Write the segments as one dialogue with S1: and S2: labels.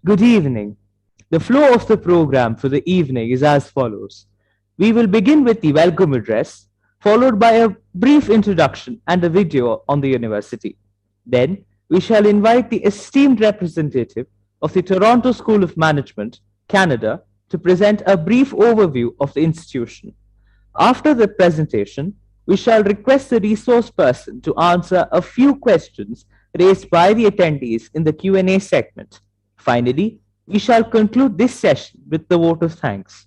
S1: Good evening. The flow of the program for the evening is as follows. We will begin with the welcome address, followed by a brief introduction and a video on the university. Then, we shall invite the esteemed representative of the Toronto School of Management, Canada, to present a brief overview of the institution. After the presentation, we shall request the resource person to answer a few questions raised by the attendees in the Q&A segment. Finally, we shall conclude this session with the vote of thanks.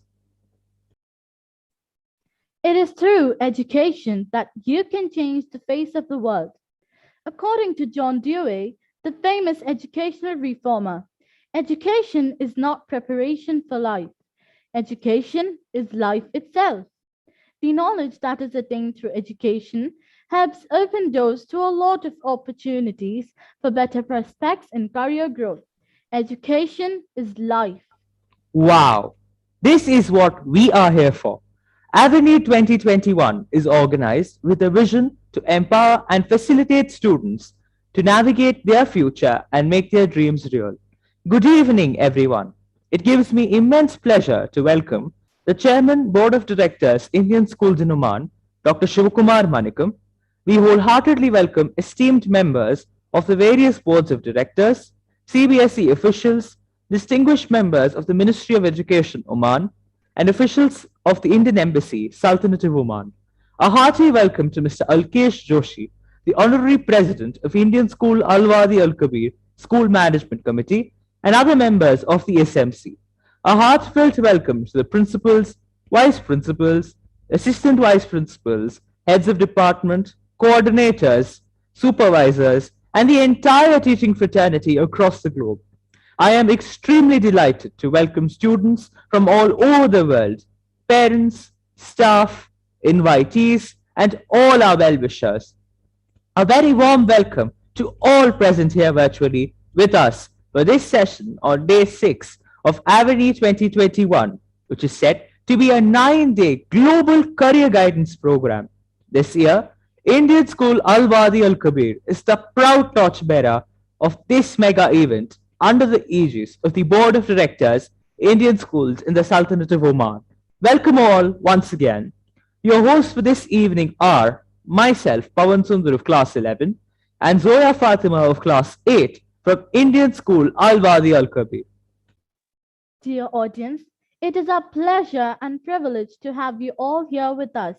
S2: It is through education that you can change the face of the world. According to John Dewey, the famous educational reformer, education is not preparation for life. Education is life itself. The knowledge that is attained through education helps open doors to a lot of opportunities for better prospects and career growth. Education is life.
S1: Wow, this is what we are here for. Avenue 2021 is organized with a vision to empower and facilitate students to navigate their future and make their dreams real. Good evening, everyone. It gives me immense pleasure to welcome the Chairman, Board of Directors, Indian Schools in Oman, Dr. Shivakumar Manikam. We wholeheartedly welcome esteemed members of the various boards of directors, CBSE officials, distinguished members of the Ministry of Education, Oman, and officials of the Indian Embassy, Sultanate of Oman. A hearty welcome to Mr. Alkesh Joshi, the Honorary President of Indian School Al-Wadi Al-Kabir School Management Committee, and other members of the SMC. A heartfelt welcome to the principals, vice principals, assistant vice principals, heads of department, coordinators, supervisors, and the entire teaching fraternity across the globe. I am extremely delighted to welcome students from all over the world, parents, staff, invitees, and all our well-wishers. A very warm welcome to all present here virtually with us for this session on day 6 of Avenue 2021, which is set to be a 9-day global career guidance program. This year, Indian School Al-Wadi Al-Kabir is the proud torchbearer of this mega event under the aegis of the Board of Directors, Indian Schools in the Sultanate of Oman. Welcome all once again. Your hosts for this evening are myself, Pawan Sundar of Class 11, and Zoya Fatima of Class 8 from Indian School Al-Wadi Al-Kabir.
S2: Dear audience, it is our pleasure and privilege to have you all here with us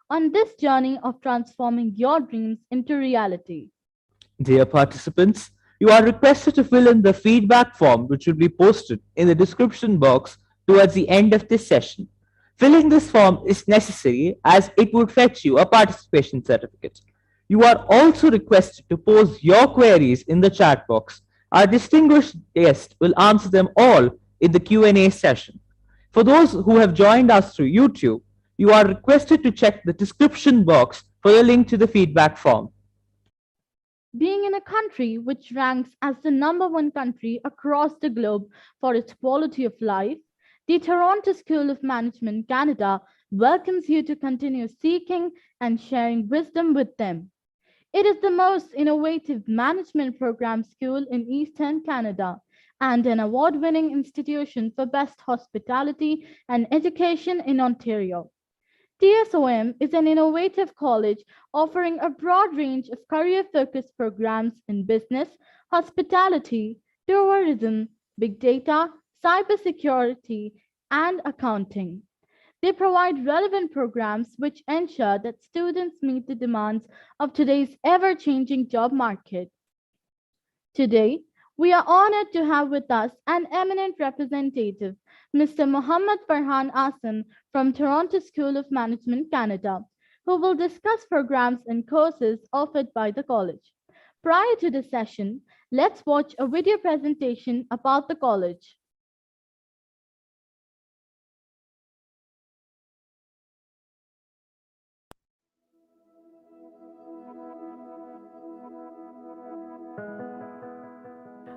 S2: on this journey of transforming your dreams into reality.
S1: Dear participants, you are requested to fill in the feedback form which will be posted in the description box towards the end of this session. Filling this form is necessary as it would fetch you a participation certificate. You are also requested to pose your queries in the chat box. Our distinguished guest will answer them all in the Q&A session. For those who have joined us through YouTube, you are requested to check the description box for a link to the feedback form.
S2: Being in a country which ranks as the #1 country across the globe for its quality of life, the Toronto School of Management Canada welcomes you to continue seeking and sharing wisdom with them. It is the most innovative management program school in Eastern Canada and an award-winning institution for best hospitality and education in Ontario. TSOM is an innovative college offering a broad range of career-focused programs in business, hospitality, tourism, big data, cybersecurity, and accounting. They provide relevant programs which ensure that students meet the demands of today's ever-changing job market. Today, we are honored to have with us an eminent representative, Mr. Mohammad Farhan Asan from Toronto School of Management, Canada, who will discuss programs and courses offered by the college. Prior to the session, let's watch a video presentation about the college.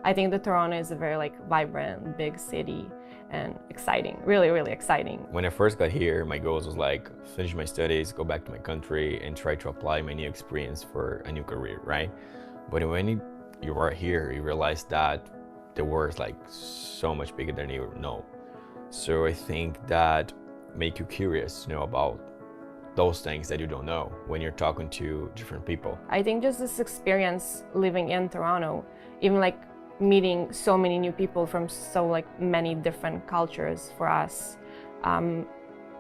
S3: I think that Toronto is a very vibrant, big city and exciting, really, really exciting.
S4: When I first got here, my goals was finish my studies, go back to my country and try to apply my new experience for a new career, right? But when you are here, you realize that the world is like so much bigger than you know. So I think that make you curious to know about those things that you don't know when you're talking to different people.
S3: I think just this experience living in Toronto, even like meeting so many new people from so like many different cultures for us,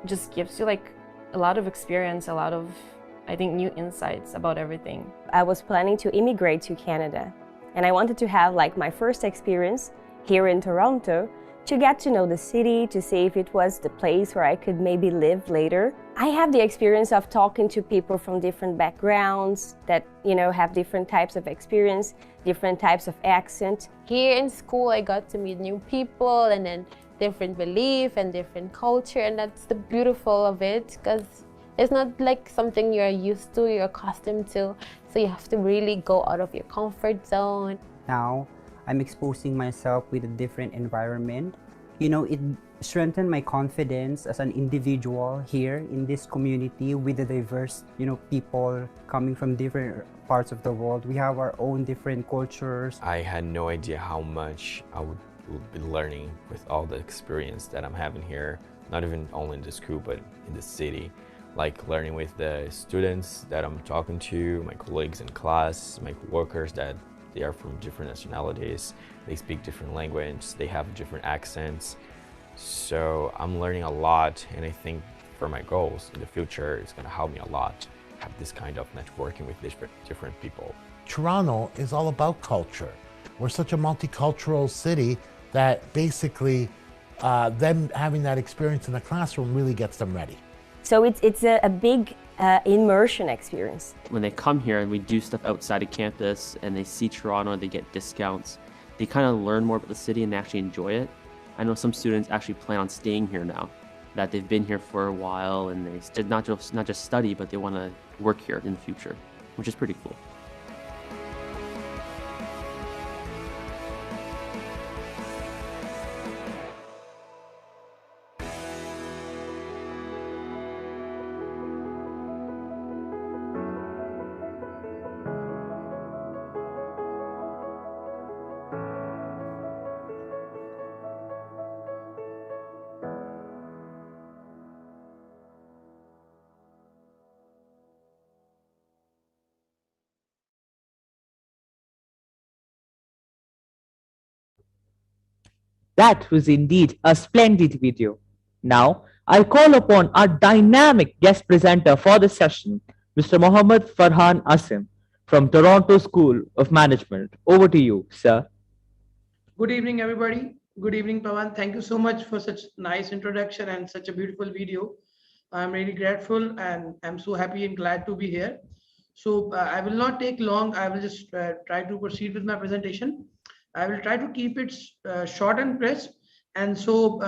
S3: just gives you like a lot of experience, a lot of, I think, new insights about everything.
S5: I was planning to immigrate to Canada, and I wanted to have like my first experience here in Toronto to get to know the city, to see if it was the place where I could maybe live later. I have the experience of talking to people from different backgrounds that, you know, have different types of experience, different types of accent.
S6: Here in school, I got to meet new people and then different belief and different culture, and that's the beautiful of it, because it's not like something you're used to, you're accustomed to, so you have to really go out of your comfort zone.
S7: Now, I'm exposing myself with a different environment. You know, it strengthened my confidence as an individual here in this community with the diverse, you know, people coming from different parts of the world. We have our own different cultures.
S4: I had no idea how much I would be learning with all the experience that I'm having here, not even only in the school, but in the city. Like learning with the students that I'm talking to, my colleagues in class, my coworkers that they are from different nationalities, they speak different languages, they have different accents. So I'm learning a lot, and I think for my goals in the future, it's going to help me a lot have this kind of networking with different people.
S8: Toronto is all about culture. We're such a multicultural city that basically them having that experience in the classroom really gets them ready.
S5: So it's a big immersion experience.
S9: When they come here and we do stuff outside of campus and they see Toronto and they get discounts, they kind of learn more about the city and they actually enjoy it. I know some students actually plan on staying here now, that they've been here for a while and they did not just study, but they want to work here in the future, which is pretty cool.
S1: That was indeed a splendid video. Now, I call upon our dynamic guest presenter for the session, Mr. Mohammad Farhan Asim from Toronto School of Management. Over to you, sir.
S10: Good evening, everybody. Good evening, Pawan. Thank you so much for such nice introduction and such a beautiful video. I'm really grateful and I'm so happy and glad to be here. So I will not take long. I will just try to proceed with my presentation. I will try to keep it short and crisp. And so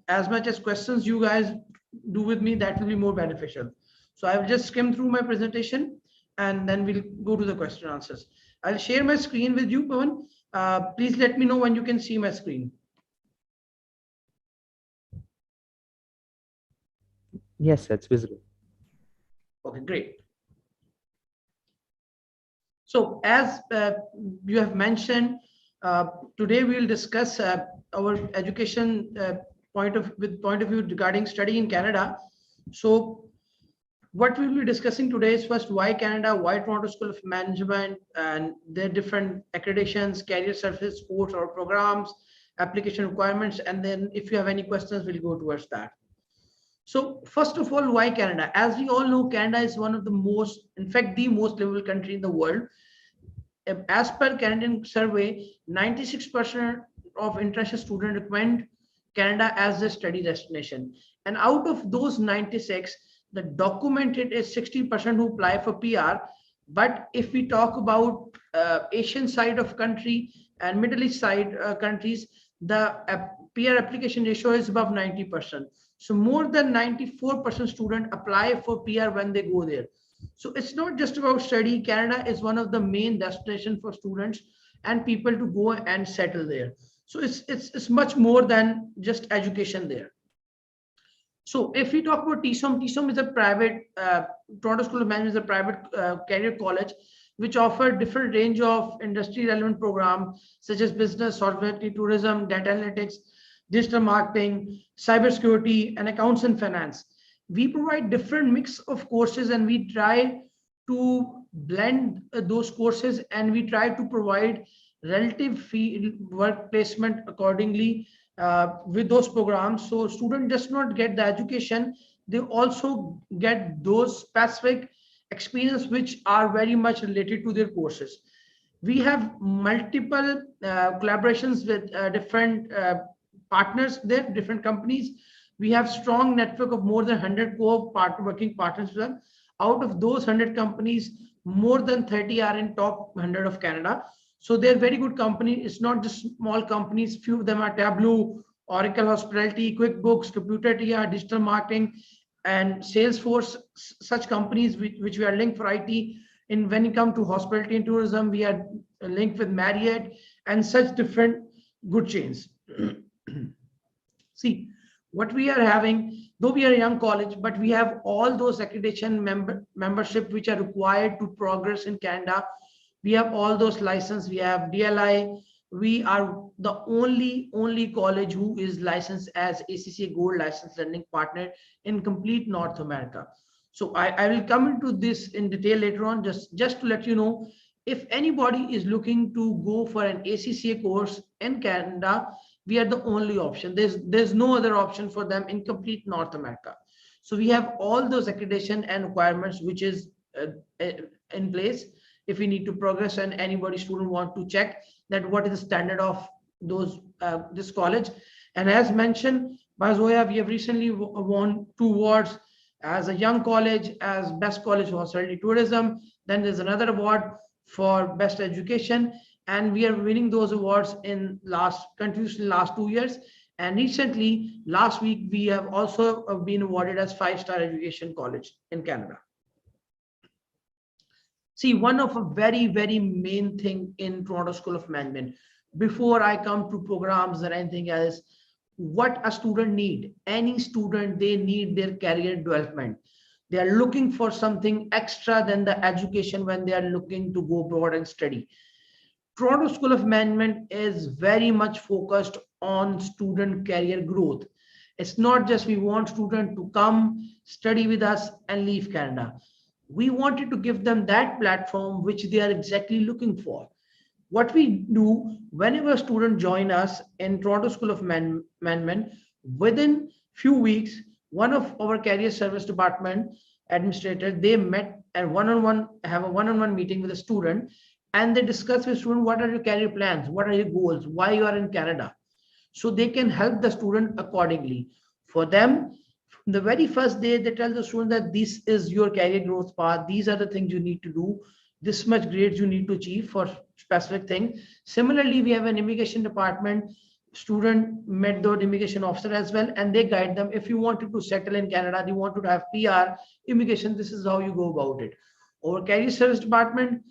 S10: as much as questions you guys do with me, that will be more beneficial. So I will just skim through my presentation and then we'll go to the question answers. I'll share my screen with you, Pawan. Please let me know when you can see my screen.
S1: Yes, that's visible.
S10: Okay, great. So as you have mentioned, today we will discuss our education point of view regarding study in Canada. So what we will be discussing today is first why Canada, why Toronto School of Management, and their different accreditations, career services, sports or programs, application requirements, and then if you have any questions, we'll go towards that. So first of all, why Canada? As we all know, Canada is one of the most, in fact, the most livable country in the world. As per Canadian survey, 96% of international students recommend Canada as their study destination. And out of those 96, the documented is 60% who apply for PR. But if we talk about Asian side of country and Middle East side countries, the PR application ratio is above 90%. So more than 94% students apply for PR when they go there. So it's not just about study. Canada is one of the main destinations for students and people to go and settle there. So it's much more than just education there. So if we talk about TSOM, TSOM is a private, Toronto School of Management is a private career college which offer different range of industry relevant programs such as business, hospitality, tourism, data analytics, digital marketing, cybersecurity, and accounts and finance. We provide different mix of courses, and we try to blend those courses, and we try to provide relative fee work placement accordingly with those programs. So student does not get the education, they also get those specific experience which are very much related to their courses. We have multiple collaborations with different partners there, different companies. We have strong network of more than 100 working partners with them. Out of those 100 companies, more than 30 are in top 100 of Canada. So they're very good company. It's not just small companies. Few of them are Tableau, Oracle Hospitality, QuickBooks, Computer TR, Digital Marketing, and Salesforce. Such companies which we are linked for IT. In when it comes to hospitality and tourism, we are linked with Marriott and such different good chains. See, what we are having, though we are a young college, but we have all those accreditation membership which are required to progress in Canada. We have all those license. We have DLI. We are the only college who is licensed as ACCA Gold License Lending Partner in complete North America. So I will come into this in detail later on, just to let you know, if anybody is looking to go for an ACCA course in Canada, we are the only option. There's no other option for them in complete North America. So we have all those accreditation and requirements which is in place. If we need to progress, and anybody student want to check that what is the standard of those this college. And as mentioned by Zoya, we have recently won 2 awards as a young college, as best college for hospitality tourism. Then there's another award for best education, and we are winning those awards in continuously last 2 years. And recently, last week, we have also been awarded as 5-star education college in Canada. See, one of a very main thing in Toronto School of Management, before I come to programs or anything else, what a student need, any student, they need their career development. They are looking for something extra than the education when they are looking to go abroad and study. Toronto School of Management is very much focused on student career growth. It's not just we want students to come study with us and leave Canada. We wanted to give them that platform which they are exactly looking for. What we do, whenever a student join us in Toronto School of Management, within few weeks, one of our career service department administrator, they met and have a one-on-one meeting with a student, and they discuss with student, what are your career plans, what are your goals, why you are in Canada, so they can help the student accordingly. For them, from the very first day, they tell the student that this is your career growth path, these are the things you need to do, this much grades you need to achieve for specific thing. Similarly, we have an immigration department. Student met the immigration officer as well, and they guide them. If you wanted to settle in Canada, you wanted to have PR, immigration, this is how you go about it. Our career service department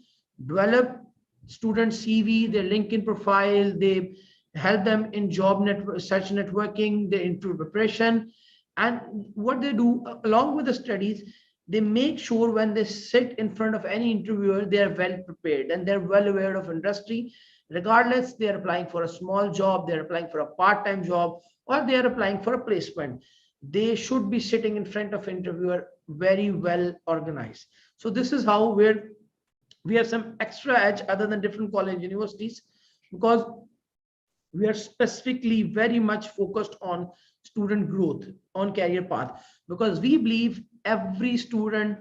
S10: develop student CV, their LinkedIn profile, they help them in job search networking, their interview preparation. And what they do along with the studies, they make sure when they sit in front of any interviewer, they are well prepared and they're well aware of industry. Regardless, they're applying for a small job, they're applying for a part-time job, or they're applying for a placement. They should be sitting in front of interviewer very well organized. So this is how we have some extra edge other than different college universities, because we are specifically very much focused on student growth, on career path, because we believe every student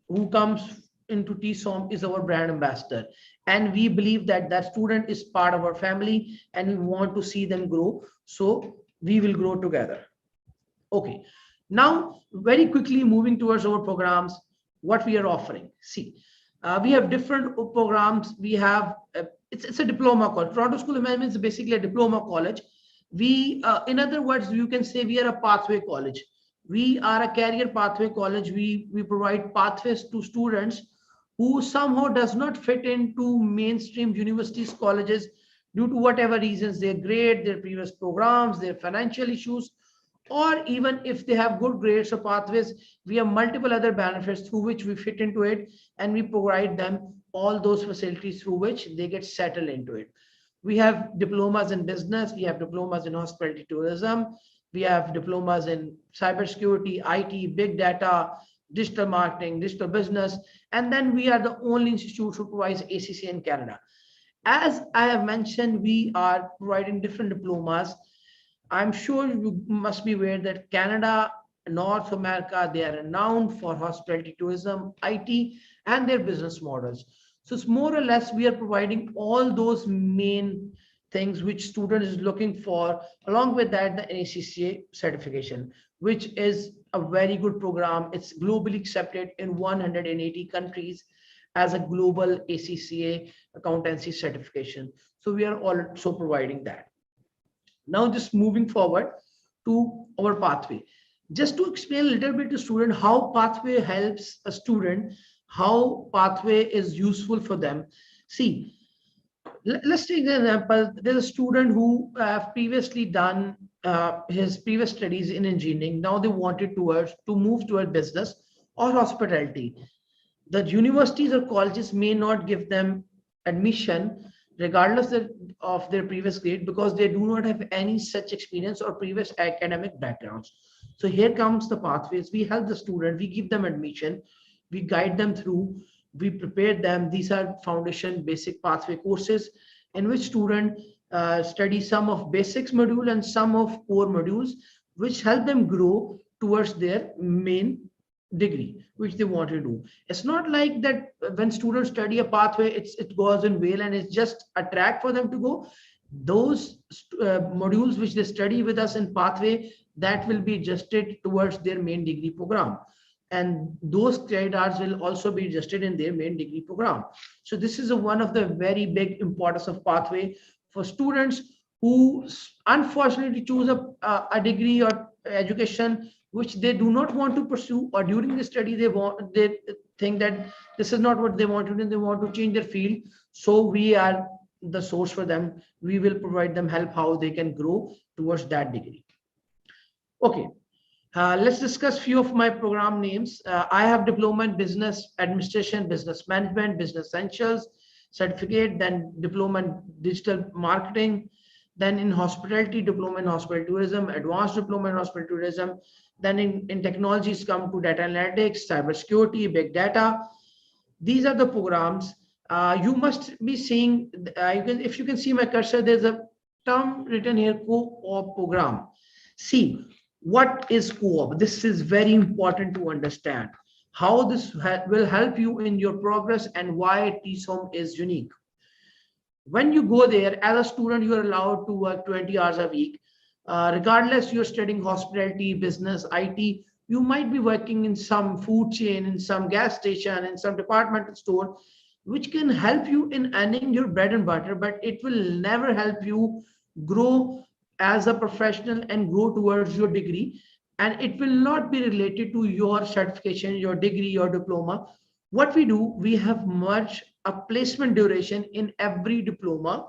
S10: who comes into TSOM is our brand ambassador, and we believe that that student is part of our family and we want to see them grow, so we will grow together. Okay, now very quickly moving towards our programs, what we are offering. See, we have different programs. We have it's a diploma college. Toronto School of Management is basically a diploma college. We in other words, you can say we are a pathway college. We are a career pathway college. We provide pathways to students who somehow does not fit into mainstream universities, colleges, due to whatever reasons, their grade, their previous programs, their financial issues, or even if they have good grades or pathways, we have multiple other benefits through which we fit into it, and we provide them all those facilities through which they get settled into it. We have diplomas in business, we have diplomas in hospitality tourism, we have diplomas in cybersecurity, IT, big data, digital marketing, digital business, and then we are the only institute who provides ACCA in Canada. As I have mentioned, we are providing different diplomas. I'm sure you must be aware that Canada, North America, they are renowned for hospitality tourism, IT, and their business models. So it's more or less we are providing all those main things which student is looking for. Along with that, the NACCA certification, which is a very good program. It's globally accepted in 180 countries as a global ACCA accountancy certification. So we are also providing that. Now just moving forward to our pathway. Just to explain a little bit to student how pathway helps a student, how pathway is useful for them. See, let's take an example. There's a student who have previously done his previous studies in engineering. Now they wanted to move toward business or hospitality. The universities or colleges may not give them admission regardless of their previous grade because they do not have any such experience or previous academic backgrounds. So here comes the pathways. We help the student, we give them admission, we guide them through, we prepare them. These are foundation basic pathway courses in which student study some of basics module and some of core modules, which help them grow towards their main degree which they want to do. It's not like that when students study a pathway, it goes in veil and it's just a track for them to go. Those modules which they study with us in pathway, that will be adjusted towards their main degree program, and those credit hours will also be adjusted in their main degree program. So this is one of the very big importance of pathway for students who unfortunately choose a degree or education which they do not want to pursue, or during the study they think that this is not what they want to do, they want to change their field. So we are the source for them. We will provide them help how they can grow towards that degree. Okay, let's discuss few of my program names. I have diploma in business administration, business management, business essentials certificate, then diploma in digital marketing, then in hospitality, diploma in hospitality tourism, advanced diploma in hospitality tourism. Then in technologies come to data analytics, cybersecurity, big data. These are the programs. You must be seeing, if you can see my cursor, there's a term written here, co-op program. See, what is co-op? This is very important to understand how this will help you in your progress and why TSOM is unique. When you go there as a student, you are allowed to work 20 hours a week. Regardless, you're studying hospitality, business, IT, you might be working in some food chain, in some gas station, in some departmental store, which can help you in earning your bread and butter, but it will never help you grow as a professional and grow towards your degree. And it will not be related to your certification, your degree, your diploma. What we do, we have merged a placement duration in every diploma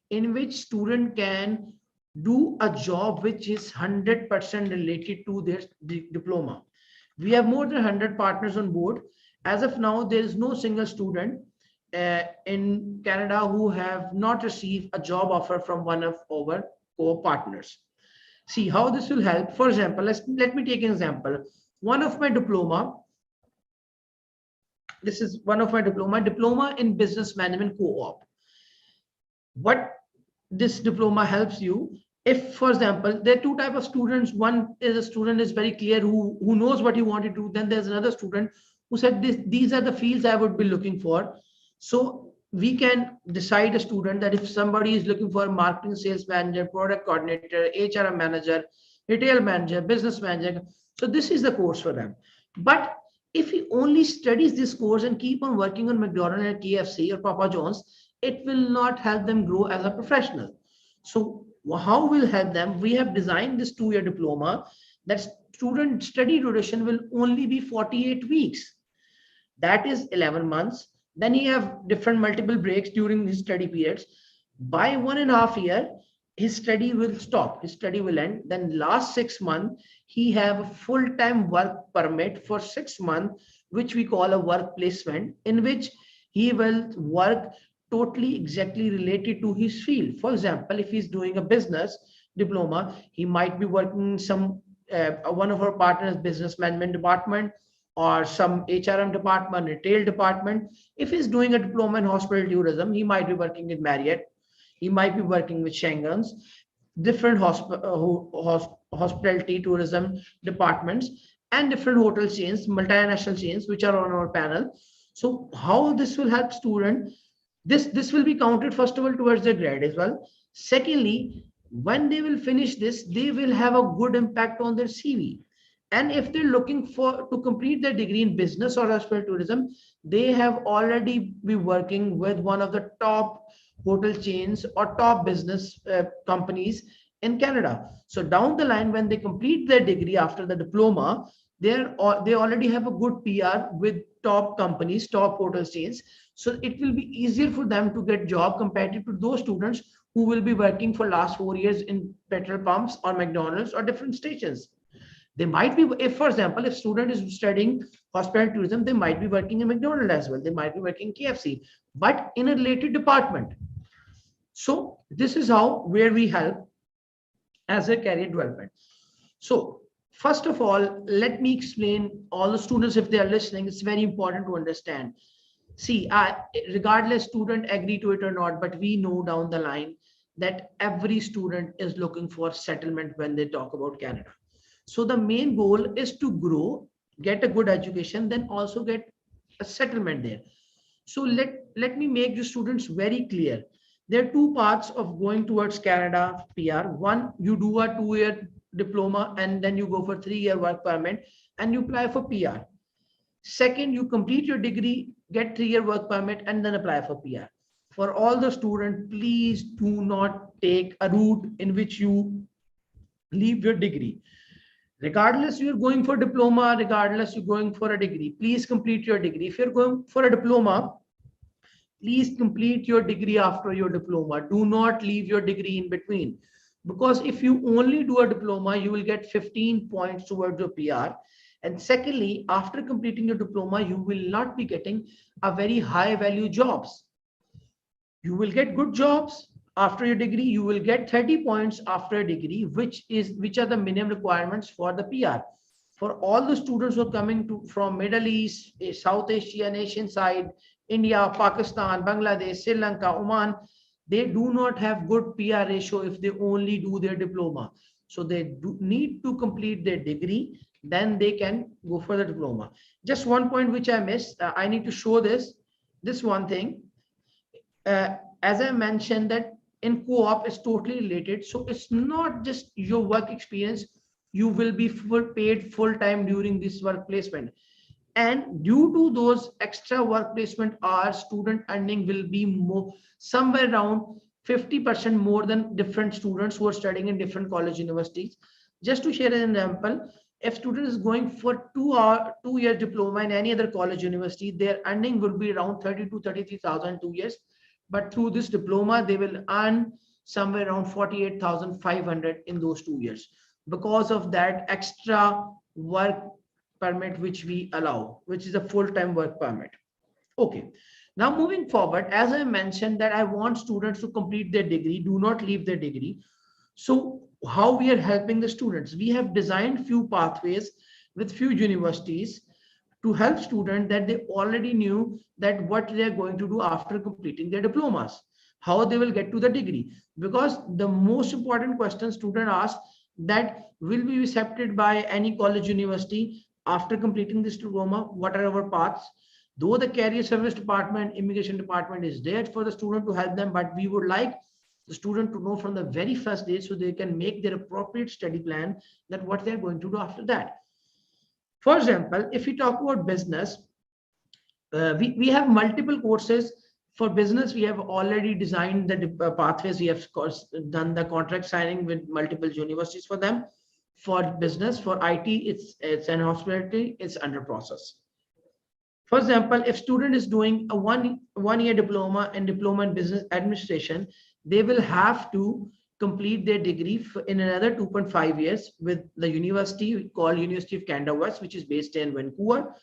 S10: in which student can do a job which is 100% related to their diploma. We have more than 100 partners on board. As of now, there is no single student in Canada who have not received a job offer from one of our co-partners. See how this will help. For example, let me take an example. One of my diploma, this is one of my diploma in business management co-op. What this diploma helps you, if for example there are two types of students. One is a student is very clear who knows what he wanted to do. Then there's another student who said these are the fields I would be looking for. So we can decide a student that if somebody is looking for a marketing sales manager, product coordinator, HR manager, retail manager, business manager, so this is the course for them. But if he only studies this course and keep on working on McDonald's or KFC or Papa John's, it will not help them grow as a professional. So how will help them? We have designed this 2-year diploma that student study duration will only be 48 weeks. That is 11 months. Then he have different multiple breaks during his study periods. By 1.5 years, his study will stop, his study will end. Then last 6 months, he have a full-time work permit for 6 months, which we call a work placement, in which he will work totally exactly related to his field. For example, if he's doing a business diploma, he might be working some one of our partners business management department or some HRM department, retail department. If he's doing a diploma in hospital tourism, he might be working with Marriott, he might be working with Schengen's, different hospitality tourism departments, and different hotel chains, multinational chains, which are on our panel. So how this will help student? This will be counted first of all towards their grade as well. Secondly, when they will finish this, they will have a good impact on their CV. And if they're looking for to complete their degree in business or hospital tourism, they have already be working with one of the top hotel chains or top business companies in Canada. So down the line, when they complete their degree after the diploma, they already have a good PR with top companies, top hotel chains. So it will be easier for them to get job compared to those students who will be working for last 4 years in petrol pumps or McDonald's or different stations. They might be, if for example, if student is studying hospitality tourism, they might be working in McDonald's as well. They might be working KFC, but in a related department. So this is how where we help as a career development. So first of all, let me explain all the students, if they are listening, it's very important to understand. See, regardless student agree to it or not, but we know down the line that every student is looking for settlement when they talk about Canada. So the main goal is to grow, get a good education, then also get a settlement there. So let me make the students very clear. There are two paths of going towards Canada PR. One, you do a 2-year diploma and then you go for 3-year work permit and you apply for PR. Second, you complete your degree, get 3-year work permit and then apply for PR. For all the students, please do not take a route in which you leave your degree. Regardless you're going for diploma, regardless you're going for a degree, please complete your degree. If you're going for a diploma, please complete your degree after your diploma. Do not leave your degree in between, because if you only do a diploma, you will get 15 points towards your PR. And secondly, after completing your diploma, you will not be getting a very high value jobs. You will get good jobs after your degree. You will get 30 points after a degree, which are the minimum requirements for the PR. For all the students who are coming from Middle East, South Asia, Asian side, India, Pakistan, Bangladesh, Sri Lanka, Oman, they do not have good PR ratio if they only do their diploma. So they do need to complete their degree, then they can go for the diploma. Just one point which I missed, I need to show this one thing. As I mentioned that in co-op is totally related. So it's not just your work experience. You will be paid full time during this work placement. And due to those extra work placement hours, student earning will be more, somewhere around 50% more than different students who are studying in different college universities. Just to share an example, if student is going for 2-year diploma in any other college university, their earning will be around 30 to 33,000 2 years. But through this diploma, they will earn somewhere around 48,500 in those 2 years because of that extra work permit which we allow, which is a full-time work permit. Okay. Now moving forward, as I mentioned that I want students to complete their degree, do not leave their degree. So how we are helping the students? We have designed few pathways with few universities to help students that they already knew that what they are going to do after completing their diplomas, how they will get to the degree. Because the most important question student asks that will be accepted by any college university after completing this diploma, what are our paths? Though the career service department, immigration department is there for the student to help them, but we would like the student to know from the very first day so they can make their appropriate study plan that what they're going to do after that. For example, if we talk about business, we have multiple courses. For business, we have already designed the pathways. We have of course done the contract signing with multiple universities for them. For business, for IT, it's an hospitality, it's under process. For example, if student is doing a one-year diploma in business administration, they will have to complete their degree in another 2.5 years with the university called University of Canada West, which is based in Vancouver.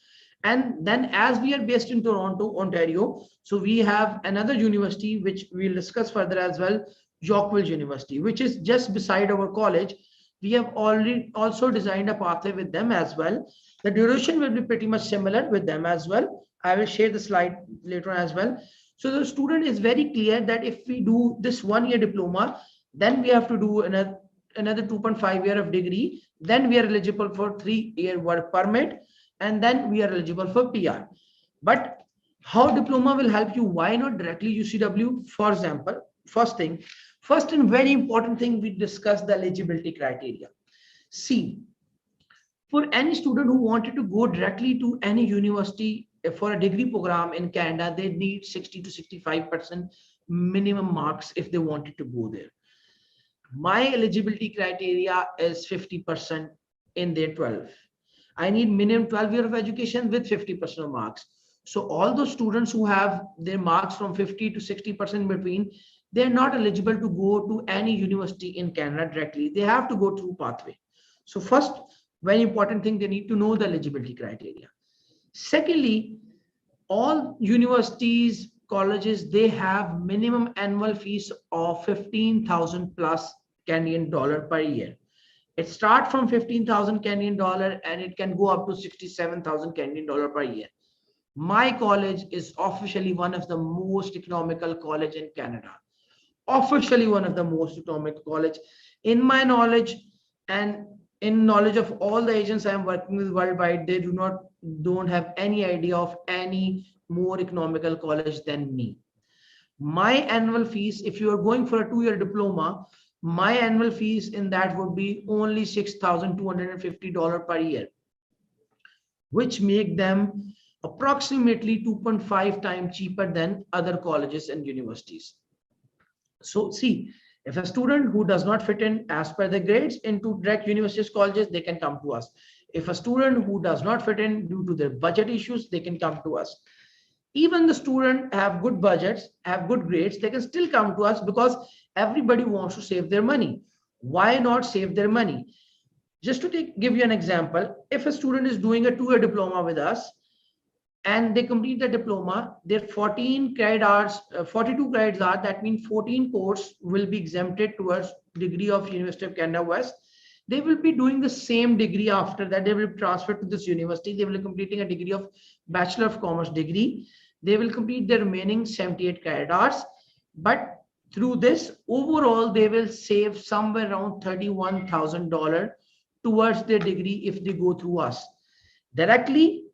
S10: And then as we are based in Toronto, Ontario, so we have another university which we'll discuss further as well, Yorkville University, which is just beside our college. We have already also designed a pathway with them as well. The duration will be pretty much similar with them as well. I will share the slide later on as well. So the student is very clear that if we do this 1 year diploma, then we have to do another 2.5 year of degree. Then we are eligible for 3 year work permit, and then we are eligible for PR. But how diploma will help you? Why not directly UCW? For example, first and very important thing, we discuss the eligibility criteria. See, for any student who wanted to go directly to any university for a degree program in Canada, they need 60 to 65% minimum marks if they wanted to go there. My eligibility criteria is 50% in their 12. I need minimum 12 years of education with 50% of marks. So all those students who have their marks from 50 to 60% between, they're not eligible to go to any university in Canada directly. They have to go through pathway. So first, very important thing, they need to know the eligibility criteria. Secondly, all universities, colleges, they have minimum annual fees of 15,000 plus Canadian dollar per year. It starts from 15,000 Canadian dollar and it can go up to 67,000 Canadian dollar per year. My college is officially one of the most economical college in Canada. Officially one of the most economic college. In my knowledge and in knowledge of all the agents I am working with worldwide, they don't have any idea of any more economical college than me. My annual fees, if you are going for a 2 year diploma, my annual fees in that would be only $6,250 per year, which make them approximately 2.5 times cheaper than other colleges and universities. So see, if a student who does not fit in as per the grades into direct universities, colleges, they can come to us. If a student who does not fit in due to their budget issues, they can come to us. Even the student have good budgets, have good grades, they can still come to us because everybody wants to save their money. Why not save their money? Just to give you an example, if a student is doing a 2 year diploma with us and they complete the diploma, their 14 credit hours, 42 credits are, that means 14 courses will be exempted towards degree of University of Canada West. They will be doing the same degree after that. They will transfer to this university. They will be completing a degree of Bachelor of Commerce degree. They will complete the remaining 78 credit hours. But through this, overall, they will save somewhere around $31,000 towards their degree if they go through us. Directly,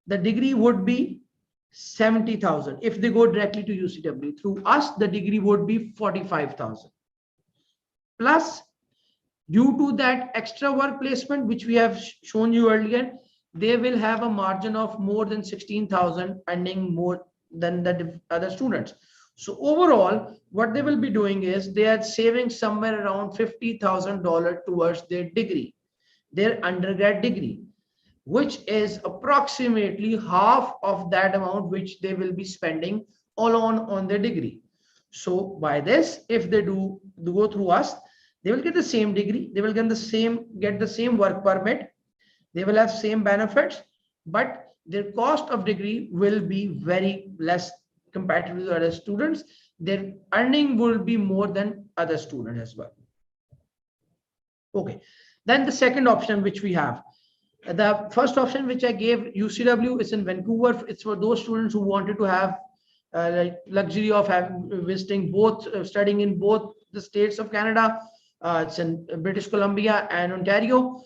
S10: the degree would be 70,000. If they go directly to UCW, through us, the degree would be 45,000. Plus, due to that extra work placement, which we have shown you earlier, they will have a margin of more than 16,000, earning more than the other students. So overall, what they will be doing is they are saving somewhere around $50,000 towards their degree, their undergrad degree, which is approximately half of that amount which they will be spending alone on their degree. So by this, if they go through us, they will get the same degree, they will get the same work permit, they will have same benefits, but their cost of degree will be very less compared to the other students. Their earning will be more than other students as well. Okay, then the second option which we have, the first option which I gave, UCW, is in Vancouver. It's for those students who wanted to have like luxury of visiting both, studying in both the states of Canada. It's in British Columbia and Ontario.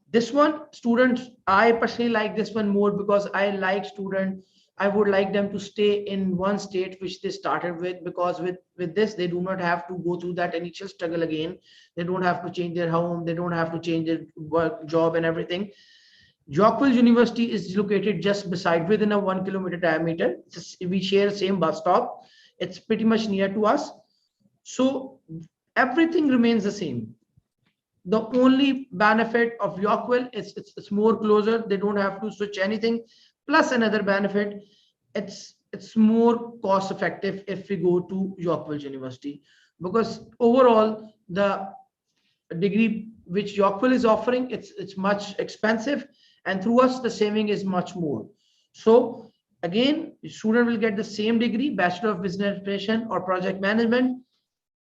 S10: This one, students, I personally like this one more because I like students. I would like them to stay in one state which they started with, because with this, they do not have to go through that initial struggle again. They don't have to change their home. They don't have to change their work, job and everything. Yorkville University is located just beside, within a 1 kilometer diameter. We share the same bus stop. It's pretty much near to us. So everything remains the same. The only benefit of Yorkville is it's more closer. They don't have to switch anything. Plus another benefit, it's more cost effective if we go to Yorkville University, because overall the degree which Yorkville is offering, it's much expensive, and through us the saving is much more. So again, the student will get the same degree, Bachelor of Business Administration or Project Management,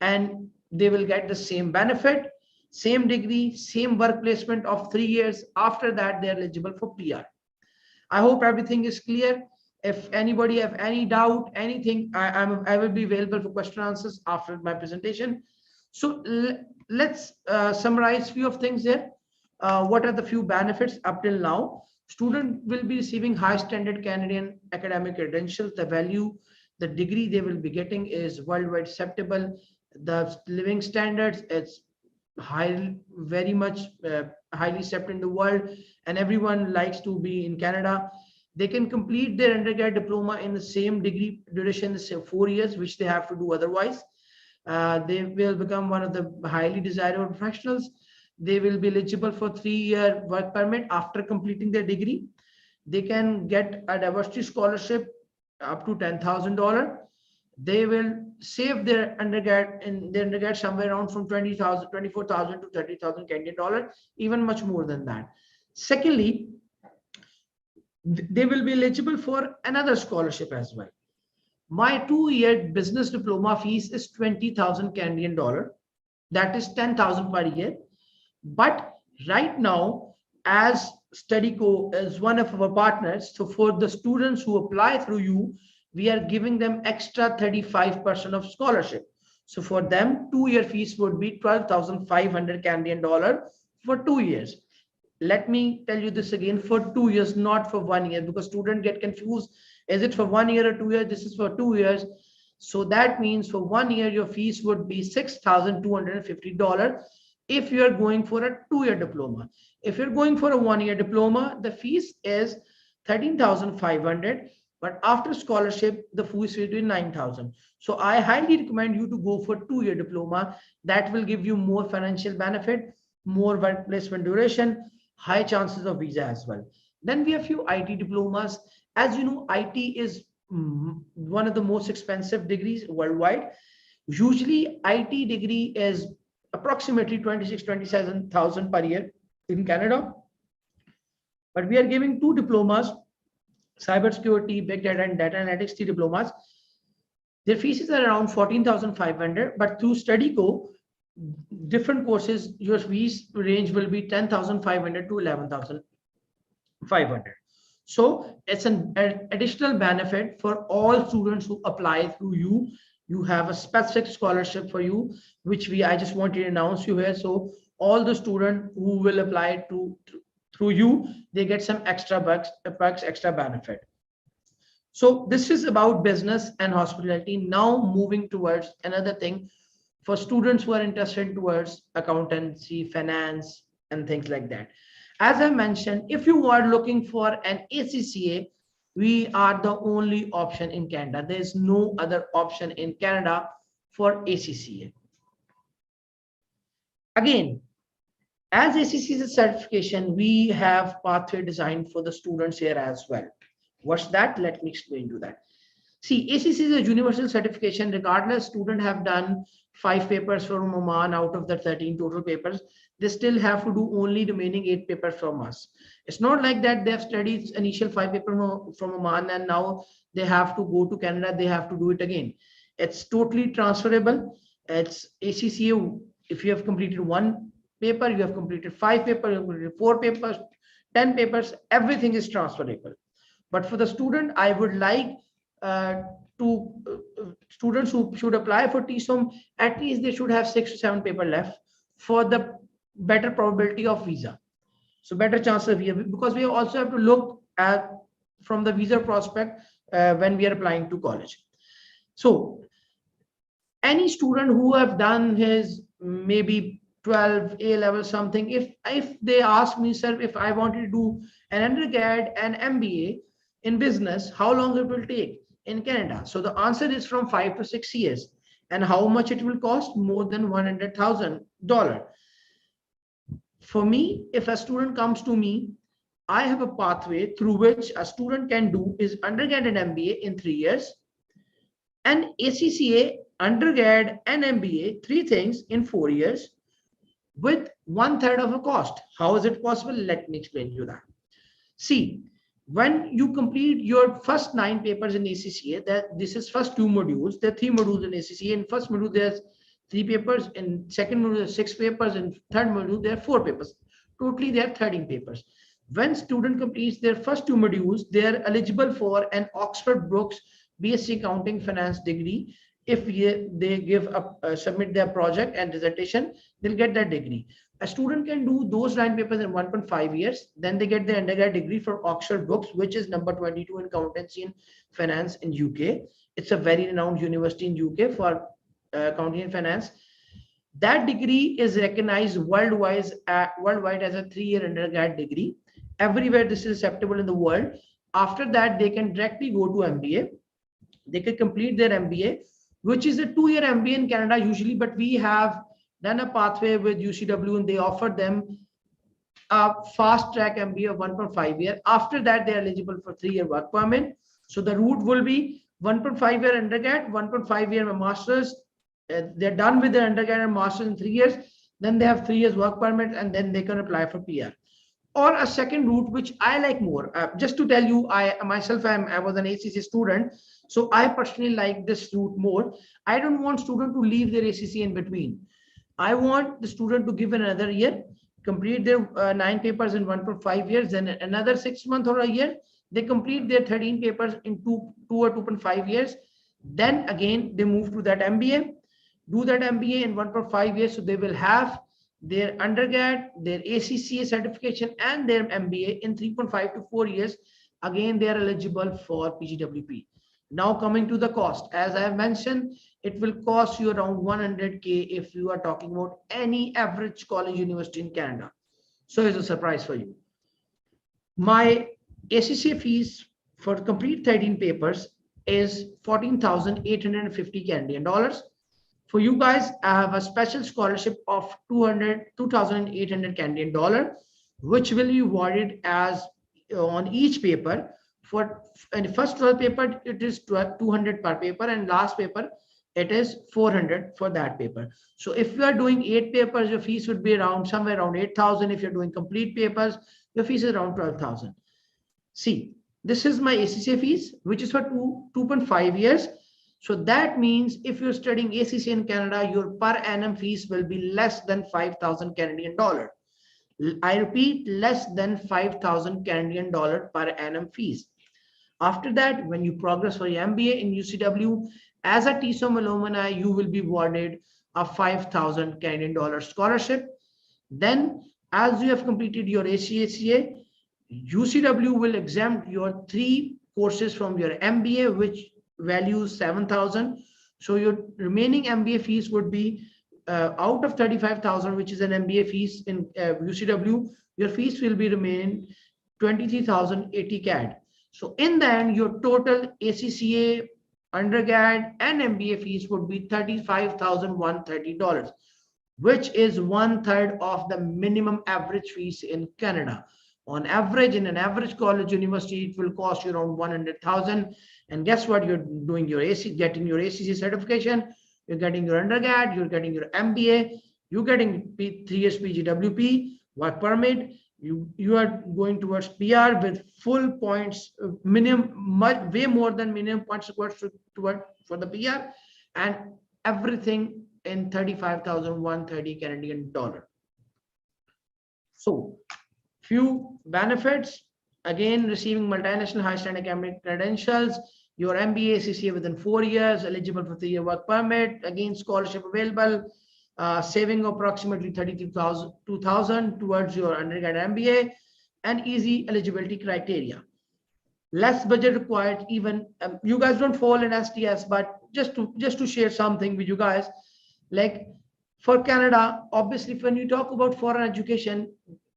S10: and they will get the same benefit, same degree, same work placement of 3 years. After that, they are eligible for PR. I hope everything is clear. If anybody have any doubt, anything, I will be available for question and answers after my presentation. So let's summarize few of things here. What are the few benefits up till now? Student will be receiving high standard Canadian academic credentials. The value, the degree they will be getting is worldwide acceptable. The living standards, it's high, very much highly accepted in the world, and everyone likes to be in Canada. They can complete their undergrad diploma in the same degree duration, the same 4 years, which they have to do otherwise. They will become one of the highly desirable professionals. They will be eligible for 3-year work permit after completing their degree. They can get a diversity scholarship up to $10,000. They will save their undergrad somewhere around from 20,000, 24,000 to 30,000 Canadian dollar, even much more than that. Secondly, they will be eligible for another scholarship as well. My 2-year business diploma fees is 20,000 Canadian dollar. That is 10,000 per year. But right now, as Studyco is one of our partners, so for the students who apply through you, we are giving them extra 35% of scholarship. So for them, 2-year fees would be 12,500 Canadian dollar for 2 years. Let me tell you this again, for 2 years, not for 1 year, because students get confused. Is it for 1 year or 2 years? This is for 2 years. So that means for 1 year, your fees would be $6,250 if you're going for a 2-year diploma. If you're going for a 1-year diploma, the fees is 13,500, but after scholarship, the fees will be 9,000. So I highly recommend you to go for 2-year diploma. That will give you more financial benefit, more work placement duration, high chances of visa as well. Then we have few IT diplomas. As you know, IT is one of the most expensive degrees worldwide. Usually IT degree is approximately 26,000-27,000 per year in Canada. But we are giving 2 diplomas, cybersecurity, big data and data analytics, 3 diplomas. Their fees are around 14,500, but through Studyco, different courses, your fees range will be 10,500 to 11,500. So it's an additional benefit for all students who apply through you. You have a specific scholarship for you, which I just want to announce you here. So all the students who will apply through you, they get some extra perks, extra benefit. So this is about business and hospitality. Now moving towards another thing for students who are interested towards accountancy, finance, and things like that. As I mentioned, if you are looking for an ACCA, we are the only option in Canada. There is no other option in Canada for ACCA. Again, as ACCA is a certification, we have pathway designed for the students here as well. What's that? Let me explain you that. See, ACCA is a universal certification. Regardless, student have done 5 papers from Oman out of the 13 total papers. They still have to do only remaining 8 papers from us. It's not like that they have studied initial 5 papers from Oman and now they have to go to Canada. They have to do it again. It's totally transferable. It's ACCA. If you have completed 1 paper, you have completed 5 papers, you have completed 4 papers, 10 papers, everything is transferable. But for the student, I would like students who should apply for TSOM, at least they should have 6 to 7 paper left for the better probability of visa. So better chance of visa, because we also have to look at from the visa prospect when we are applying to college. So any student who have done his maybe 12 A level something, if they ask me, sir, if I wanted to do an undergrad and MBA in business, how long it will take in Canada? So the answer is from 5 to 6 years. And how much it will cost? More than $100,000. For me, if a student comes to me, I have a pathway through which a student can do is undergrad and MBA in 3 years, and ACCA, undergrad and MBA, 3 things in 4 years with 1/3 of a cost. How is it possible? Let me explain you that. See, When you complete your first 9 papers in ACCA, that this is first 2 modules. There are 3 modules in ACCA. In first module, there's 3 papers. In second module, there's 6 papers. In third module, there are 4 papers. Totally, there are 13 papers. When student completes their first 2 modules, they are eligible for an Oxford Brookes BSc Accounting Finance degree. If they give up, submit their project and dissertation, they'll get that degree. A student can do those 9 papers in 1.5 years. Then they get the undergrad degree from Oxford Brookes, which is number 22 in accountancy and finance in UK. It's a very renowned university in UK for accounting and finance. That degree is recognized worldwide as a 3-year undergrad degree. Everywhere this is acceptable in the world. After that, they can directly go to MBA. They can complete their MBA, which is a 2-year MBA in Canada usually, but we have done a pathway with UCW and they offered them a fast track MBA of 1.5 year. After that, they're eligible for 3-year work permit. So the route will be 1.5 year undergrad, 1.5 year master's. They're done with their undergrad and master's in 3 years. Then they have 3 years work permit and then they can apply for PR. Or a second route, which I like more. Just to tell you, I myself, I was an ACC student. So I personally like this route more. I don't want student to leave their ACC in between. I want the student to give another year, complete their 9 papers in 1.5 years, then another 6 months or a year, they complete their 13 papers in 2 or 2.5 years. Then again, they move to that MBA, do that MBA in 1.5 years. So they will have their undergrad, their ACCA certification, and their MBA in 3.5 to 4 years. Again, they are eligible for PGWP. Now coming to the cost, as I have mentioned, it will cost you around 100K if you are talking about any average college university in Canada. So it's a surprise for you. My ACCA fees for complete 13 papers is 14,850 Canadian dollars. For you guys, I have a special scholarship of 2,800 Canadian dollar, which will be awarded as on each paper. For and the first 12 paper, it is 200 per paper, and last paper, it is 400 for that paper. So if you are doing 8 papers, your fees would be around somewhere around 8,000. If you're doing complete papers, your fees is around 12,000. See, this is my ACCA fees, which is for 2.5 years. So that means if you're studying ACCA in Canada, your per annum fees will be less than 5,000 Canadian dollar. I repeat, less than 5,000 Canadian dollar per annum fees. After that, when you progress for your MBA in UCW, as a TSOM alumni, you will be awarded a 5,000 Canadian dollar scholarship. Then, as you have completed your ACCA, UCW will exempt your 3 courses from your MBA, which values 7,000. So your remaining MBA fees would be out of 35,000, which is an MBA fees in UCW, your fees will be remain 23,080 CAD. So in the end, your total ACCA, undergrad, and MBA fees would be $35,130, which is 1/3 of the minimum average fees in Canada. On average, in an average college university, it will cost you around 100,000. And guess what? You're doing your getting your ACC certification, you're getting your undergrad, you're getting your MBA, you're getting 3 years PGWP, work permit. You are going towards PR with full points, minimum, way more than minimum points required for the PR, and everything in 35,130 Canadian dollar. So, few benefits. Again, receiving multinational high standard academic credentials, your MBA CCA within 4 years, eligible for 3-year work permit, again, scholarship available, saving approximately 32,000 towards your undergrad MBA, and easy eligibility criteria. Less budget required, even you guys don't fall in STS, but just to share something with you guys, like for Canada, obviously, when you talk about foreign education,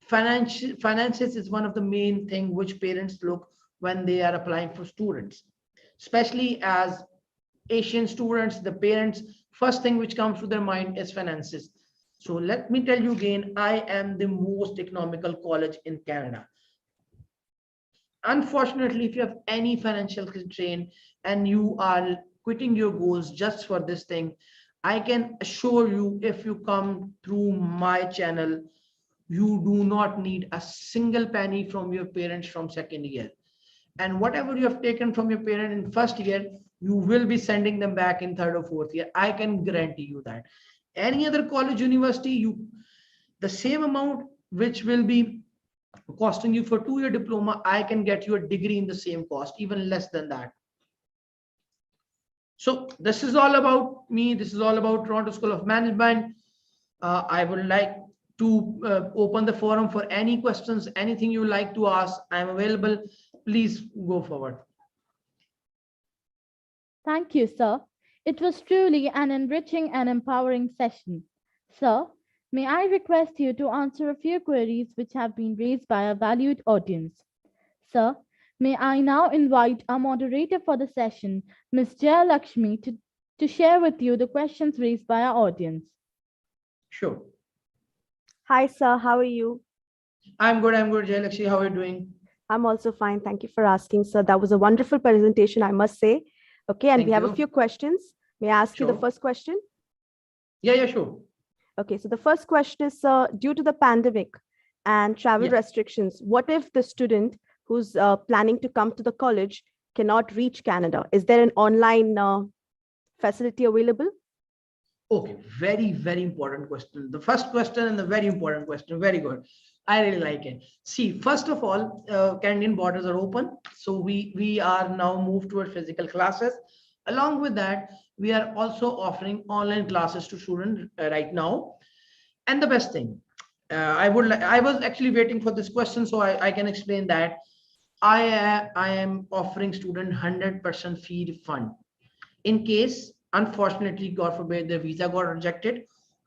S10: finances is one of the main thing which parents look when they are applying for students, especially as Asian students. The parents first thing which comes to their mind is finances. So let me tell you again, I am the most economical college in Canada. Unfortunately, if you have any financial constraint and you are quitting your goals just for this thing, I can assure you, if you come through my channel, you do not need a single penny from your parents from second year. and whatever you have taken from your parent in first year, you will be sending them back in third or fourth year. I can guarantee you that. Any other college, university, you the same amount which will be costing you for 2-year diploma, I can get you a degree in the same cost, even less than that. So this is all about me. This is all about Toronto School of Management. I would like to open the forum for any questions, anything you like to ask. I'm available. Please go forward.
S2: Thank you, sir. It was truly an enriching and empowering session. Sir, may I request you to answer a few queries which have been raised by our valued audience? Sir, may I now invite our moderator for the session, Ms. Jaya Lakshmi, to share with you the questions raised by our audience.
S10: Sure.
S11: Hi, sir. How are you?
S10: I'm good. I'm good. Jay Lakshmi, how are you doing?
S11: I'm also fine. Thank you for asking, sir. That was a wonderful presentation, I must say. Okay, and
S10: Thank
S11: we have
S10: you.
S11: a few questions. May I ask you the
S10: Sure.
S11: first question?
S10: Yeah, sure.
S11: Okay, so the first question is, due to the pandemic and travel
S10: Yeah.
S11: restrictions, what if the student who's planning to come to the college cannot reach Canada? Is there an online facility available?
S10: Okay, very, very important question. The first question and the very important question. Very good. I really like it. See, first of all, Canadian borders are open. So we are now moved toward physical classes. Along with that, we are also offering online classes to students right now. And the best thing, I was actually waiting for this question, so I can explain that. I am offering student 100% fee refund in case, unfortunately, God forbid, their visa got rejected,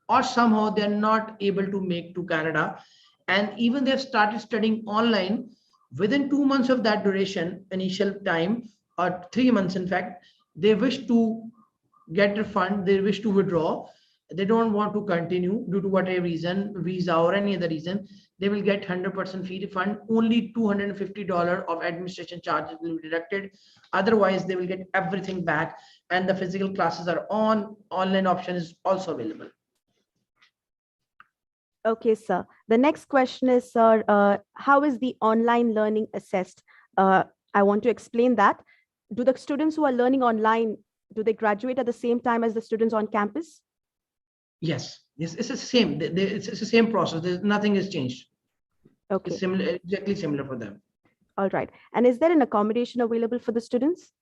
S10: or somehow they're not able to make to Canada, and even they've started studying online. Within 2 months of that duration, initial time, or 3 months, in fact, they wish to get refund, they wish to withdraw, they don't want to continue due to whatever reason, visa or any other reason, they will get 100% fee refund. Only $250 of administration charges will be deducted. Otherwise, they will get everything back. And the physical classes are on. Online option is also available.
S11: Okay, sir. The next question is, sir, how is the online learning assessed? I want to explain that. Do the students who are learning online, do they graduate at the same time as the students on campus?
S10: Yes, it's the same. It's the same process. Nothing has changed.
S11: Okay.
S10: It's similar, exactly similar for them.
S11: All right. And is there an accommodation available for the students?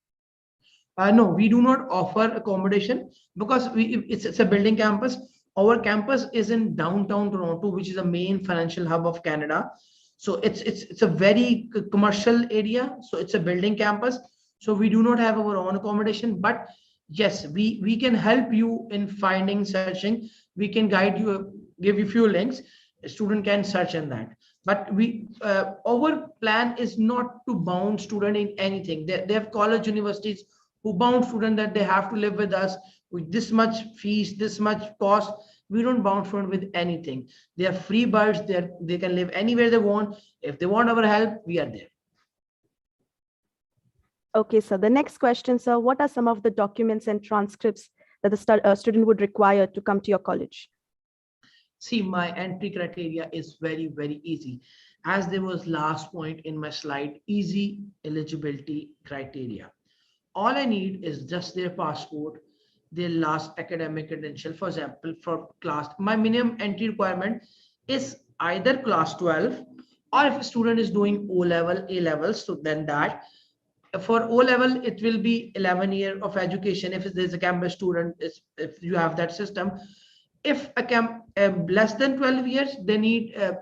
S10: No, we do not offer accommodation because it's a building campus. Our campus is in downtown Toronto, which is a main financial hub of Canada. So it's a very commercial area. So it's a building campus. So we do not have our own accommodation, but yes, we can help you in finding, searching. We can guide you, give you few links. A student can search in that. But our plan is not to bound student in anything. They have college universities who bound student that they have to live with us with this much fees, this much cost. We don't bound student with anything. They are free birds. They can live anywhere they want. If they want our help, we are there.
S11: Okay, so the next question, sir, what are some of the documents and transcripts that the student would require to come to your college?
S10: See, my entry criteria is very, very easy. As there was last point in my slide, easy eligibility criteria. All I need is just their passport, their last academic credential. For example, for class, my minimum entry requirement is either class 12, or if a student is doing O level, A levels, so then that. For O level, it will be 11 years of education. If there's a campus student, if you have that system. If a camp less than 12 years, they need a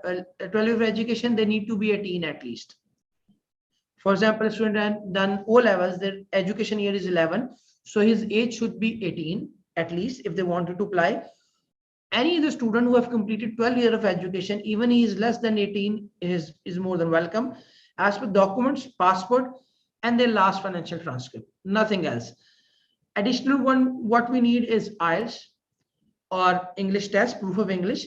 S10: 12 year education, they need to be 18 at least. For example, a student done O levels, their education year is 11, so his age should be 18 at least if they wanted to apply. Any other student who have completed 12 years of education, even he is less than 18, is more than welcome. As per documents, passport, and their last financial transcript, nothing else. Additional one, what we need is IELTS or English test, proof of English.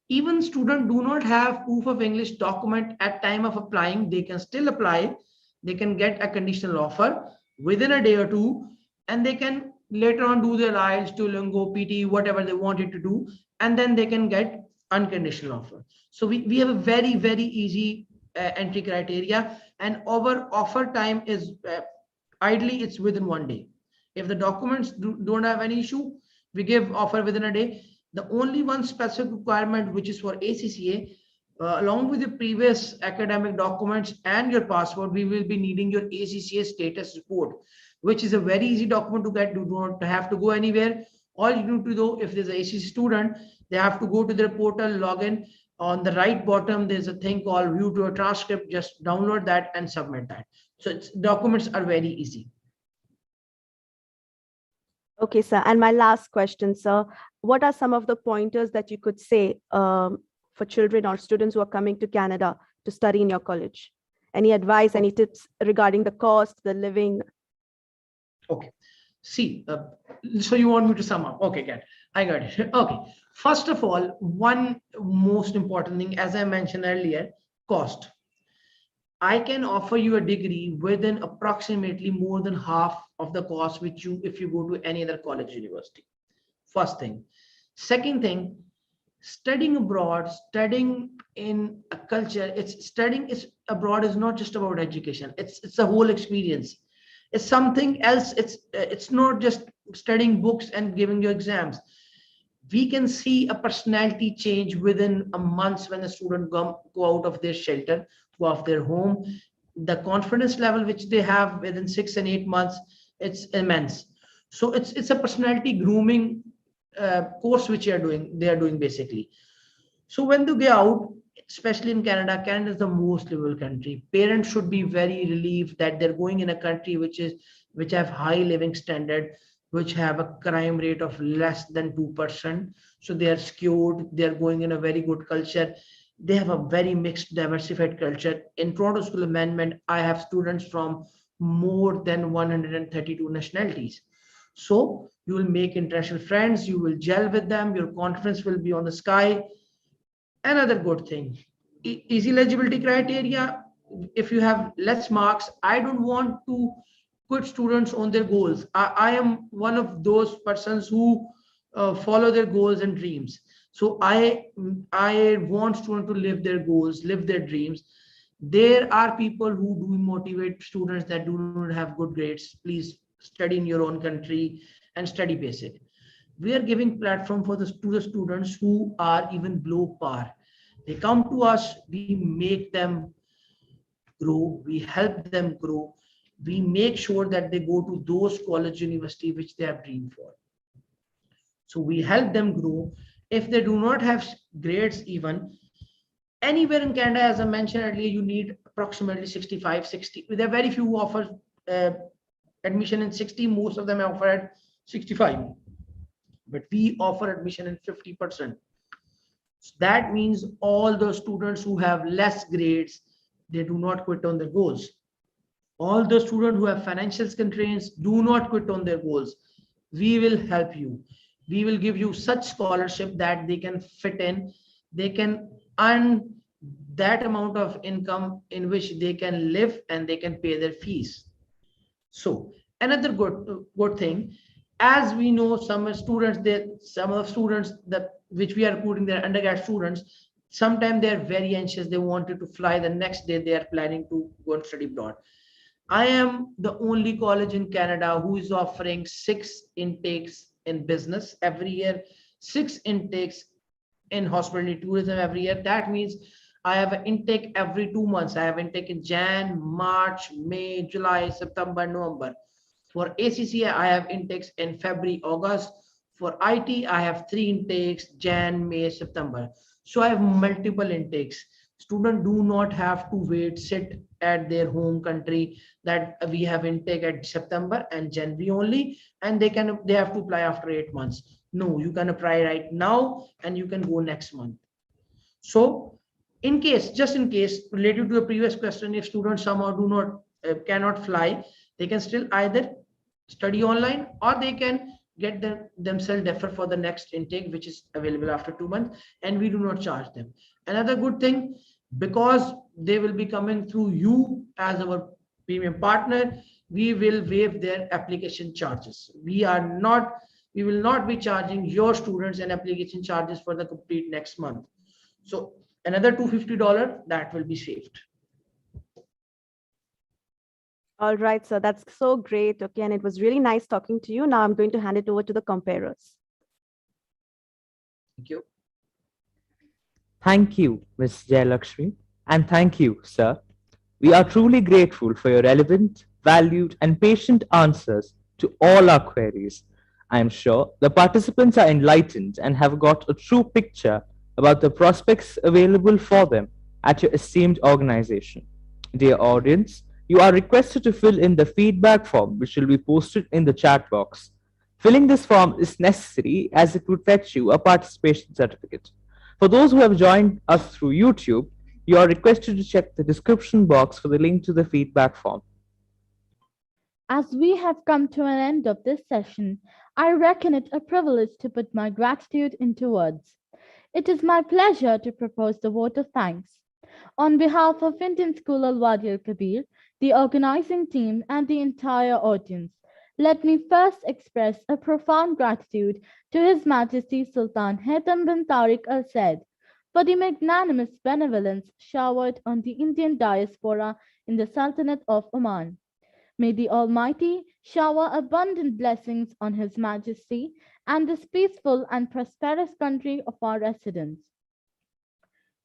S10: Even students do not have proof of English document at time of applying, they can still apply. They can get a conditional offer within a day or two, and they can later on do their IELTS, Duolingo, PT, whatever they wanted to do, and then they can get unconditional offer. So we have a very, very easy entry criteria, and our offer time is ideally it's within 1 day. If the documents don't have any issue, we give offer within a day. The only one specific requirement, which is for ACCA, along with the previous academic documents and your passport, we will be needing your ACCA status report, which is a very easy document to get. You don't have to go anywhere. All you need to do, if there's an ACCA student, they have to go to their portal, log in. On the right bottom, there's a thing called view to a transcript. Just download that and submit that. So documents are very easy.
S11: Okay, sir. And my last question, sir, what are some of the pointers that you could say for children or students who are coming to Canada to study in your college? Any advice, any tips regarding the cost, the living?
S10: Okay. See, so you want me to sum up? Okay, good. I got it. Okay. First of all, one most important thing, as I mentioned earlier, cost. I can offer you a degree within approximately more than half of the cost which you if you go to any other college university. First thing. Second thing, studying abroad, studying in a culture, it's studying is abroad is not just about education. It's a whole experience. It's something else. It's not just studying books and giving you exams. We can see a personality change within a month when the student go out of their shelter, go off their home. The confidence level which they have within 6 and 8 months, it's immense. So it's a personality grooming course which they are doing basically. So when they go out, especially in Canada, Canada is the most liberal country. Parents should be very relieved that they're going in a country which have high living standard, which have a crime rate of less than 2%. So they are secured, they're going in a very good culture. They have a very mixed, diversified culture. In Toronto School of Management, I have students from more than 132 nationalities. So you will make international friends, you will gel with them, your confidence will be on the sky. Another good thing, easy eligibility criteria. If you have less marks, I don't want to put students on their goals. I am one of those persons who follow their goals and dreams. So I want students to live their goals, live their dreams. There are people who do motivate students that do not have good grades. Please study in your own country and study basic. We are giving platform for to the students who are even below par. They come to us, we make them grow, we help them grow, we make sure that they go to those college university which they have dreamed for. So we help them grow. If they do not have grades, even anywhere in Canada, as I mentioned earlier, you need approximately 65, 60. There are very few who offer admission in 60. Most of them offer at 65. But we offer admission in 50%. So that means all those students who have less grades, they do not quit on their goals. All the students who have financial constraints, do not quit on their goals. We will help you. We will give you such scholarship that they can fit in, they can earn that amount of income in which they can live and they can pay their fees. So another good thing, as we know, some students, some of the students that which we are recruiting, their undergrad students, sometimes they are very anxious. They wanted to fly the next day. They are planning to go and study abroad. I am the only college in Canada who is offering 6 intakes in business every year, 6 intakes in hospitality tourism every year. That means I have an intake every 2 months. I have intake in Jan, March, May, July, September, November. For ACCA, I have intakes in February, August. For IT, I have 3 intakes, Jan, May, September. So I have multiple intakes. Students do not have to wait, sit at their home country that we have intake at September and January only, and they have to apply after 8 months. No, you can apply right now and you can go next month. So in case, just in case, related to the previous question, if students somehow cannot fly, they can still either study online or they can get themselves deferred for the next intake, which is available after 2 months, and we do not charge them. Another good thing, because they will be coming through you as our premium partner, we will waive their application charges. We will not be charging your students an application charges for the complete next month. So another $250 that will be saved.
S11: All right, sir. That's so great. Okay, and it was really nice talking to you. Now I'm going to hand it over to the comparers.
S10: Thank you.
S1: Thank you, Ms. Jayalakshmi, and thank you, sir. We are truly grateful for your relevant, valued, and patient answers to all our queries. I am sure the participants are enlightened and have got a true picture about the prospects available for them at your esteemed organization. Dear audience, you are requested to fill in the feedback form which will be posted in the chat box. Filling this form is necessary as it would fetch you a participation certificate. For those who have joined us through YouTube, you are requested to check the description box for the link to the feedback form.
S2: As we have come to an end of this session, I reckon it a privilege to put my gratitude into words. It is my pleasure to propose the vote of thanks. On behalf of Indian School Al Wadi Al Kabir, the organizing team, and the entire audience, let me first express a profound gratitude to His Majesty Sultan Haitham bin Tariq Al Said for the magnanimous benevolence showered on the Indian diaspora in the Sultanate of Oman. May the Almighty shower abundant blessings on His Majesty and this peaceful and prosperous country of our residence.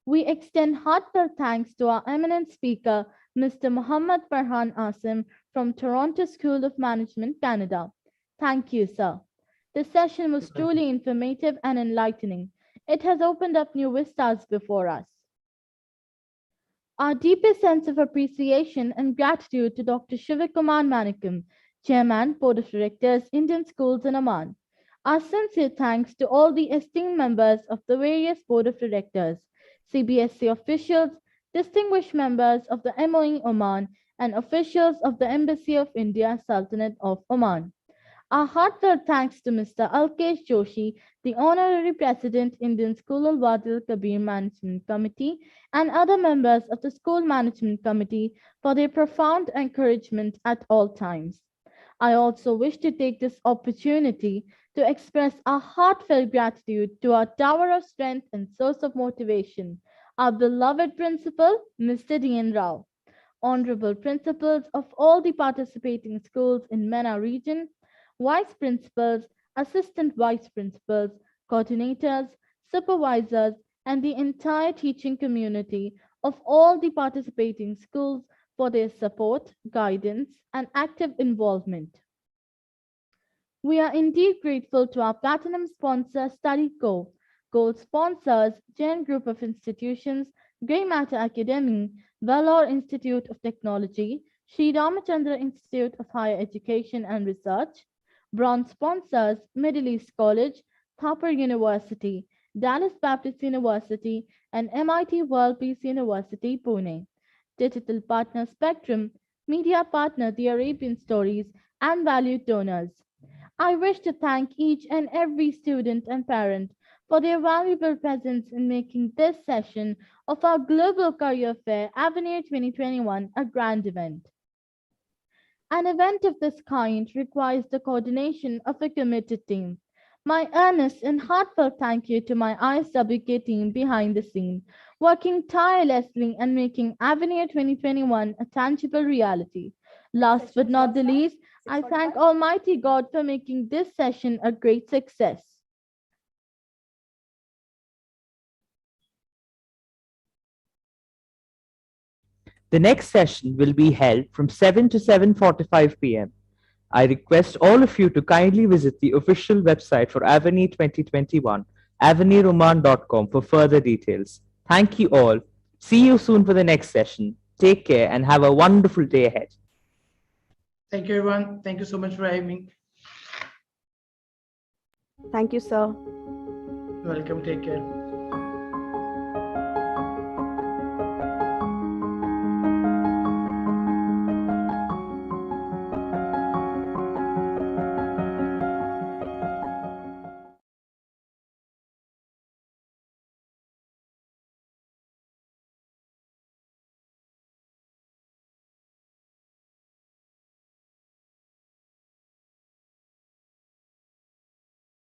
S2: We extend heartfelt thanks to our eminent speaker, Mr. Muhammad Farhan Asim from Toronto School of Management, Canada. Thank you, sir. This session was truly informative and enlightening. It has opened up new vistas before us. Our deepest sense of appreciation and gratitude to Dr. Shivakumar Manikam, Chairman, Board of Directors, Indian Schools in Oman. Our sincere thanks to all the esteemed members of the various Board of Directors, CBSC officials, distinguished members of the MOE Oman, and officials of the Embassy of India, Sultanate of Oman. Our heartfelt thanks to Mr. Alkesh Joshi, the Honorary President, Indian School Al Wadi Al Kabir Management Committee, and other members of the School Management Committee for their profound encouragement at all times. I also wish to take this opportunity to express our heartfelt gratitude to our tower of strength and source of motivation, our beloved principal, Mr. D.N. Rao. Honorable principals of all the participating schools in MENA region, vice principals, assistant vice principals, coordinators, supervisors, and the entire teaching community of all the participating schools for their support, guidance, and active involvement. We are indeed grateful to our platinum sponsor, Studyco, gold sponsors, Jain Group of Institutions, Grey Matter Academy, Vellore Institute of Technology, Sri Ramachandra Institute of Higher Education and Research, bronze sponsors, Middle East College, Thapar University, Dallas Baptist University, and MIT World Peace University, Pune. Digital partner Spectrum, media partner The Arabian Stories, and valued donors. I wish to thank each and every student and parent for their valuable presence in making this session of our Global Career Fair Avenue 2021 a grand event. An event of this kind requires the coordination of a committed team. My earnest and heartfelt thank you to my ISWK team behind the scene, working tirelessly and making Avenue 2021 a tangible reality. Last but not the least, I thank Almighty God for making this session a great success.
S1: The next session will be held from 7 to 7:45 p.m. I request all of you to kindly visit the official website for Avenue 2021, avenueroman.com, for further details. Thank you all. See you soon for the next session. Take care and have a wonderful day ahead.
S10: Thank you, everyone. Thank you so much for having me.
S11: Thank you, sir.
S10: Welcome. Take care.